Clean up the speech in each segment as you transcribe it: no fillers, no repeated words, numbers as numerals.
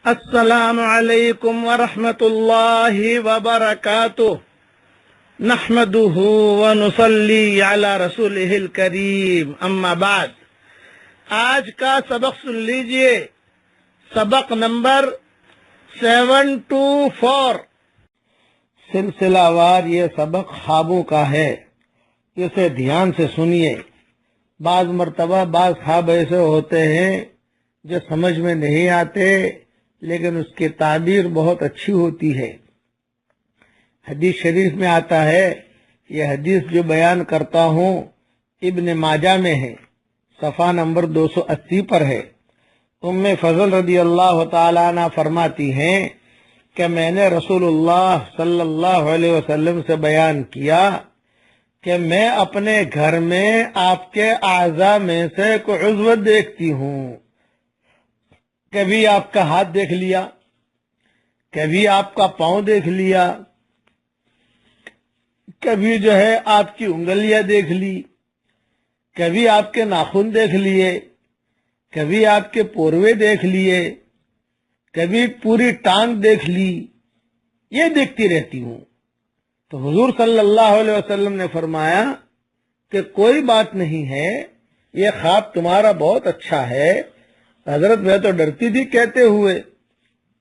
السلام علیکم ورحمۃ اللہ وبرکاتہ نحمده ونصلی علی رسولہ الکریم اما بعد۔ آج کا سبق سن لیجئے، سبق نمبر 724۔ سلسلہ وار یہ سبق خوابوں کا ہے، اسے دھیان سے سنیے۔ بعض مرتبہ بعض خواب ایسے ہوتے ہیں جو سمجھ میں نہیں آتے، لیکن اس کی تعبیر بہت اچھی ہوتی ہے۔ حدیث شریف میں آتا ہے، یہ حدیث جو بیان کرتا ہوں ابن ماجہ میں ہے، صفحہ نمبر 280 پر ہے۔ ام فضل رضی اللہ تعالیٰ عنہ فرماتی ہیں کہ میں نے رسول اللہ صلی اللہ علیہ وسلم سے بیان کیا کہ میں اپنے گھر میں آپ کے اعضاء میں سے کوئی عضو دیکھتی ہوں۔ کبھی آپ کا ہاتھ دیکھ لیا، کبھی آپ کا پاؤں دیکھ لیا، کبھی جو ہے آپ کی انگلیاں دیکھ لی، کبھی آپ کے ناخن دیکھ لیے، کبھی آپ کے پوروے دیکھ لیے، کبھی پوری ٹانگ دیکھ لی، یہ دیکھتی رہتی ہوں۔ تو حضور صلی اللہ علیہ وسلم نے فرمایا کہ کوئی بات نہیں ہے، یہ خواب تمہارا بہت اچھا ہے۔ حضرت میں تو ڈرتی تھی کہتے ہوئے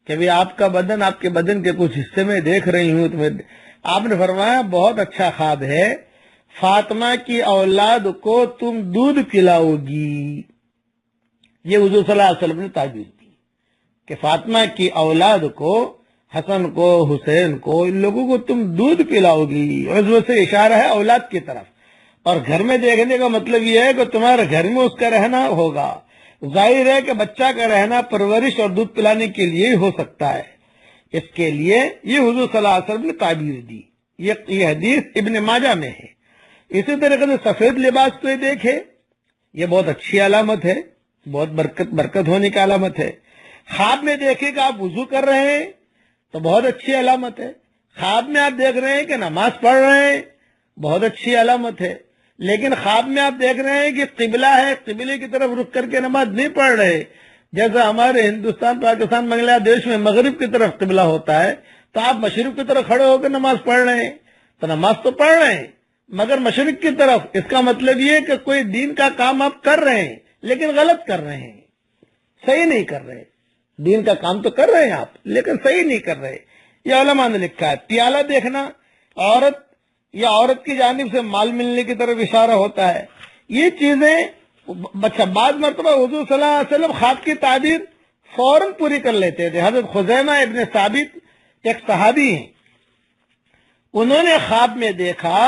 کہ بھی آپ کا بدن، آپ کے بدن کے کچھ حصے میں دیکھ رہی ہوں تمہیں۔ آپ نے فرمایا بہت اچھا خواب ہے، فاطمہ کی اولاد کو تم دودھ پلاؤ گی۔ یہ حضور صلی اللہ علیہ وسلم نے تعبیر کی کہ فاطمہ کی اولاد کو، حسن کو، حسین کو، ان لوگوں کو تم دودھ پلاؤ گی۔ عضو سے اشارہ ہے اولاد کی طرف، اور گھر میں دیکھنے کا مطلب یہ ہے کہ تمہارے گھر میں اس کا رہنا ہوگا۔ ظاہر ہے کہ بچہ کا رہنا پرورش اور دودھ پلانے کے لیے ہی ہو سکتا ہے، اس کے لیے یہ حضور صلی اللہ علیہ وسلم نے تعبیر دی۔ یہ حدیث ابن ماجہ میں ہے۔ اسی طریقے سے سفید لباس کو دیکھے، یہ بہت اچھی علامت ہے، بہت برکت ہونے کی علامت ہے۔ خواب میں دیکھے کہ آپ وضو کر رہے ہیں تو بہت اچھی علامت ہے۔ خواب میں آپ دیکھ رہے ہیں کہ نماز پڑھ رہے ہیں، بہت اچھی علامت ہے۔ لیکن خواب میں آپ دیکھ رہے ہیں کہ قبلہ ہے، قبلے کی طرف رک کر کے نماز نہیں پڑھ رہے، جیسا ہمارے ہندوستان، پاکستان، بنگلہ دیش میں مغرب کی طرف قبلہ ہوتا ہے، تو آپ مشرق کی طرف کھڑے ہو کر نماز پڑھ رہے ہیں، تو نماز تو پڑھ رہے ہیں مگر مشرق کی طرف۔ اس کا مطلب یہ کہ کوئی دین کا کام آپ کر رہے ہیں لیکن غلط کر رہے ہیں، صحیح نہیں کر رہے۔ دین کا کام تو کر رہے ہیں آپ لیکن صحیح نہیں کر رہے۔ یہ علماء نے لکھا ہے۔ پیالہ دیکھنا، عورت یا عورت کی جانب سے مال ملنے کی طرف اشارہ ہوتا ہے۔ یہ چیزیں بعض مرتبہ حضور صلی اللہ علیہ وسلم خواب کی تعبیر فوراً پوری کر لیتے تھے۔ حضرت خزیمہ ابن ثابت ایک صحابی ہیں، انہوں نے خواب میں دیکھا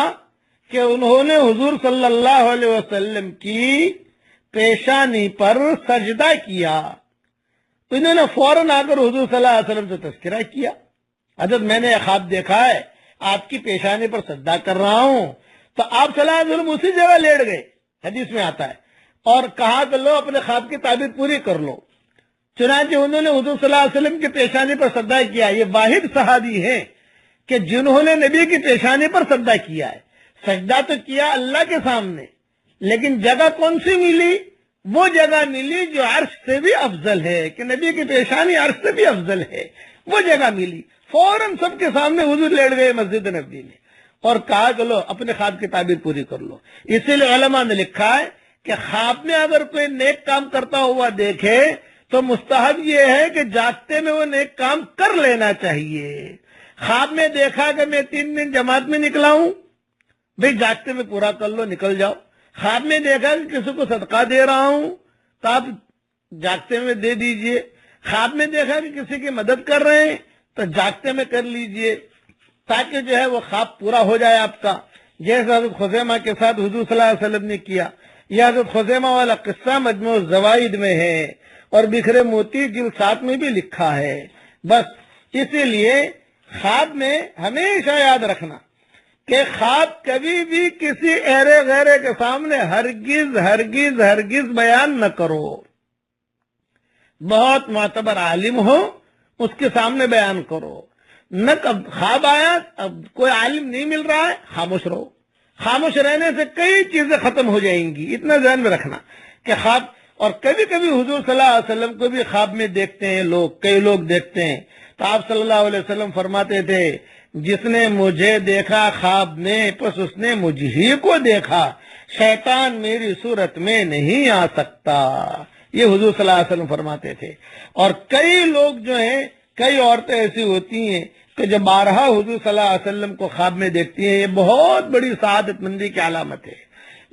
کہ انہوں نے حضور صلی اللہ علیہ وسلم کی پیشانی پر سجدہ کیا، تو انہوں نے فوراً آ کر حضور صلی اللہ علیہ وسلم سے تذکرہ کیا، حضرت میں نے خواب دیکھا ہے، آپ کی پیشانی پر سجدہ کر رہا ہوں۔ تو آپ صلی اللہ علیہ وسلم اسی جگہ لیٹ گئے، حدیث میں آتا ہے، اور کہا کہ لو اپنے خواب کی تعبیر پوری کر لو۔ چنانچہ انہوں نے حضور صلی اللہ علیہ وسلم کی پیشانی پر سجدہ کیا۔ یہ واحد صحابی ہیں کہ جنہوں نے نبی کی پیشانی پر سجدہ کیا ہے۔ سجدہ تو کیا اللہ کے سامنے، لیکن جگہ کون سی ملی؟ وہ جگہ ملی جو عرش سے بھی افضل ہے، کہ نبی کی پیشانی عرش سے بھی افضل ہے، وہ جگہ ملی۔ فوراً سب کے سامنے حضور لیٹ گئے مسجد نبوی میں، اور کہا کہ لو اپنے خواب کی تعبیر پوری کر لو۔ اسی لیے علماء نے لکھا ہے کہ خواب میں اگر کوئی نیک کام کرتا ہوا دیکھے تو مستحب یہ ہے کہ جاگتے میں وہ نیک کام کر لینا چاہیے۔ خواب میں دیکھا کہ میں 3 دن جماعت میں نکلا ہوں، بھئی جاگتے میں پورا کر لو، نکل جاؤ۔ خواب میں دیکھا کہ کسی کو صدقہ دے رہا ہوں تو آپ جاگتے میں دے دیجئے۔ خواب میں دیکھا کہ کسی کی مدد کر رہے ہیں تو جاگتے میں کر لیجئے، تاکہ جو ہے وہ خواب پورا ہو جائے آپ کا، جیسے حضرت خزیمہ کے ساتھ حضور صلی اللہ علیہ وسلم نے کیا۔ یہ حضرت خزیمہ والا قصہ مجموع الزوائد میں ہے، اور بکھرے موتی جلد 7 میں بھی لکھا ہے۔ بس اسی لیے خواب میں ہمیشہ یاد رکھنا کہ خواب کبھی بھی کسی ایرے غیرے کے سامنے ہرگز ہرگز ہرگز بیان نہ کرو۔ بہت معتبر عالم ہو اس کے سامنے بیان کرو۔ نہ خواب آیا، اب کوئی عالم نہیں مل رہا ہے، خاموش رہو۔ خاموش رہنے سے کئی چیزیں ختم ہو جائیں گی، اتنا ذہن میں رکھنا کہ خواب اور کبھی کبھی حضور صلی اللہ علیہ وسلم کو بھی خواب میں دیکھتے ہیں لوگ، کئی لوگ دیکھتے ہیں. تو آپ صلی اللہ علیہ وسلم فرماتے تھے جس نے مجھے دیکھا خواب میں پس اس نے مجھ ہی کو دیکھا، شیطان میری صورت میں نہیں آ سکتا. یہ حضور صلی اللہ علیہ وسلم فرماتے تھے. اور کئی لوگ جو ہیں، کئی عورتیں ایسی ہوتی ہیں کہ جب بارہا حضور صلی اللہ علیہ وسلم کو خواب میں دیکھتی ہیں، یہ بہت بڑی سعادت مندی کی علامت ہے.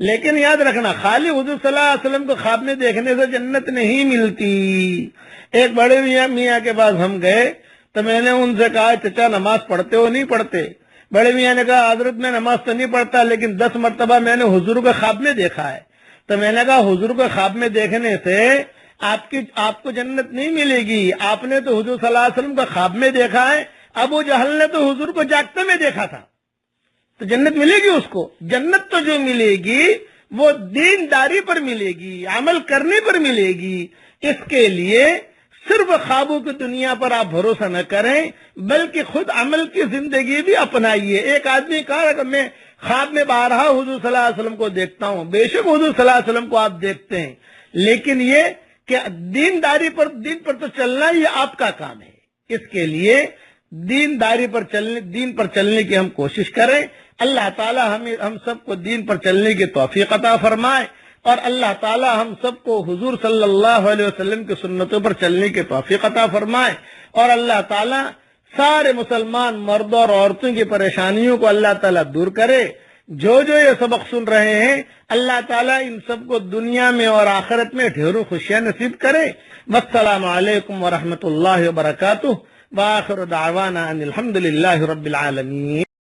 لیکن یاد رکھنا، خالی حضور صلی اللہ علیہ وسلم کو خواب میں دیکھنے سے جنت نہیں ملتی. ایک بڑے میاں کے پاس ہم گئے تو میں نے ان سے کہا چچا نماز پڑھتے ہو؟ نہیں پڑھتے. بڑے میاں نے کہا حضرت میں نماز تو نہیں پڑھتا لیکن 10 مرتبہ میں نے حضور کو خواب میں دیکھا ہے. تو میں نے کہا حضور کو خواب میں دیکھنے سے آپ کو جنت نہیں ملے گی. آپ نے تو حضور صلی اللہ علیہ وسلم کو خواب میں دیکھا ہے، ابو جہل نے تو حضور کو جاگتے میں دیکھا تھا. تو جنت ملے گی اس کو. جنت تو جو ملے گی وہ دینداری پر ملے گی، عمل کرنے پر ملے گی. اس کے لیے صرف خوابوں کی دنیا پر آپ بھروسہ نہ کریں بلکہ خود عمل کی زندگی بھی اپنائیے. ایک آدمی کہا کہ میں خواب میں بارہا حضور صلی اللہ علیہ وسلم کو دیکھتا ہوں. بے شک حضور صلی اللہ علیہ وسلم کو آپ دیکھتے ہیں، لیکن یہ کہ دین پر تو چلنا یہ آپ کا کام ہے. اس کے لیے دین پر چلنے کی ہم کوشش کریں. اللہ تعالی ہم سب کو دین پر چلنے کی توفیق عطا فرمائے، اور اللہ تعالی ہم سب کو حضور صلی اللہ علیہ وسلم کی سنتوں پر چلنے کی توفیق عطا فرمائے. اور اللہ تعالی سارے مسلمان مردوں اور عورتوں کی پریشانیوں کو اللہ تعالی دور کرے. جو یہ سبق سن رہے ہیں اللہ تعالیٰ ان سب کو دنیا میں اور آخرت میں ڈھیروں خوشیاں نصیب کرے. والسلام علیکم ورحمۃ اللہ وبرکاتہ. وآخر دعوانا ان الحمد للہ رب العالمین.